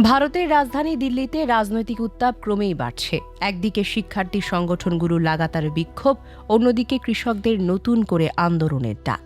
ভারতের রাজধানী দিল্লিতে রাজনৈতিক উত্তাপ ক্রমেই বাড়ছে। একদিকে শিক্ষার্থী সংগঠনগুলোর লাগাতার বিক্ষোভ, অন্যদিকে কৃষকদের নতুন করে আন্দোলনের ডাক।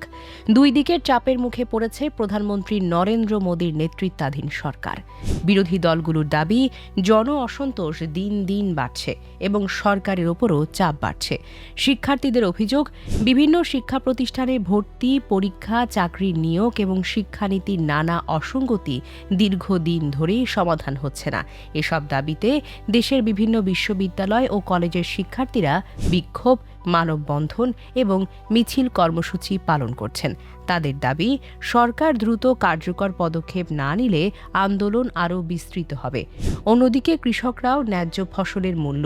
দুই দিকের চাপের মুখে পড়েছে প্রধানমন্ত্রী নরেন্দ্র মোদীর নেতৃত্বাধীন সরকার। বিরোধী দলগুলোর দাবি, জন অসন্তোষ দিন দিন বাড়ছে এবং সরকারের ওপরও চাপ বাড়ছে। শিক্ষার্থীদের অভিযোগ, বিভিন্ন শিক্ষা প্রতিষ্ঠানে ভর্তি, পরীক্ষা, চাকরির নিয়োগ এবং শিক্ষানীতির নানা অসঙ্গতি দীর্ঘদিন ধরেই সমাধান হচ্ছে না। এসব দাবিতে দেশের বিভিন্ন বিশ্ববিদ্যালয় ও কলেজের শিক্ষার্থীরা বিক্ষোভ, মানববন্ধন এবং মিছিল কর্মসূচি পালন করছেন। তাদের দাবি, সরকার দ্রুত কার্যকর পদক্ষেপ না নিলে আন্দোলন আরও বিস্তৃত হবে। অন্যদিকে কৃষকরাও ন্যায্য ফসলের মূল্য,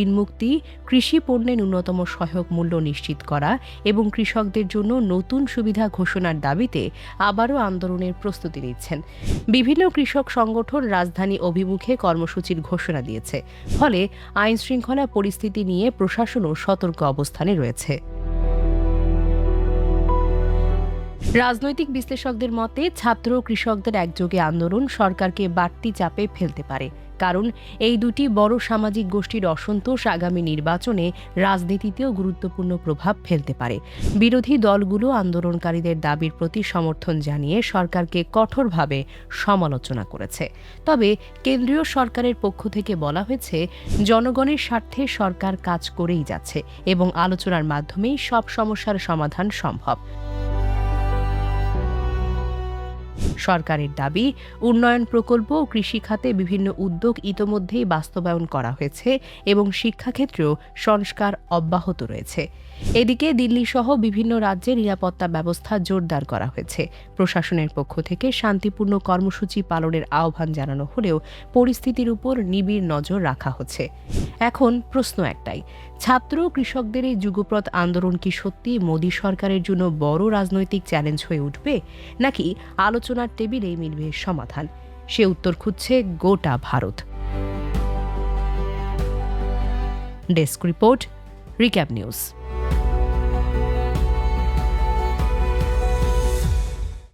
ঋণমুক্তি, কৃষি পণ্যের ন্যূনতম সহায়ক মূল্য নিশ্চিত করা এবং কৃষকদের জন্য নতুন সুবিধা ঘোষণার দাবিতে আবারও আন্দোলনের প্রস্তুতি নিচ্ছেন। বিভিন্ন কৃষক সংগঠন রাজধানী অভিমুখে কর্মসূচির ঘোষণা দিয়েছে। ফলে আইনশৃঙ্খলা পরিস্থিতি নিয়ে প্রশাসনও সতর্ক অবস্থানে রয়েছে। রাজনৈতিক বিশ্লেষকদের মতে, ছাত্র ও কৃষকদের একযোগে আন্দোলন সরকারকে বাড়তি চাপে ফেলতে পারে। কারণ এই দুটি বড় সামাজিক গোষ্ঠীর অসন্তোষ আগামী নির্বাচনে রাজনীতিতেও গুরুত্বপূর্ণ প্রভাব ফেলতে পারে। বিরোধী দলগুলো আন্দোলনকারীদের দাবির প্রতি সমর্থন জানিয়ে সরকারকে কঠোরভাবে সমালোচনা করেছে। তবে কেন্দ্রীয় সরকারের পক্ষ থেকে বলা হয়েছে, জনগণের স্বার্থে সরকার কাজ করেই যাচ্ছে এবং আলোচনার মাধ্যমেই সব সমস্যার সমাধান সম্ভব। সরকারের দাবি, উন্নয়ন প্রকল্প ও কৃষি খাতে বিভিন্ন উদ্যোগ ইতোমধ্যেই বাস্তবায়ন করা হয়েছে এবং শিক্ষাক্ষেত্রেও সংস্কার অব্যাহত রয়েছে। এদিকে দিল্লিসহ বিভিন্ন রাজ্যে নিরাপত্তা ব্যবস্থা জোরদার করা হয়েছে। প্রশাসনের পক্ষ থেকে শান্তিপূর্ণ কর্মসূচি পালনের আহ্বান জানানো হলেও পরিস্থিতির উপর নিবিড় নজর রাখা হচ্ছে। এখন প্রশ্ন একটাই, ছাত্র কৃষকদের এই যুগপৎ আন্দোলন কি সত্যি মোদী সরকারের জন্য বড় রাজনৈতিক চ্যালেঞ্জ হয়ে উঠবে, নাকি আলোচনার টেবিলেই মিলবে সমাধান? সে উত্তর খুঁজছে গোটা Bharat. Desk report, recap news.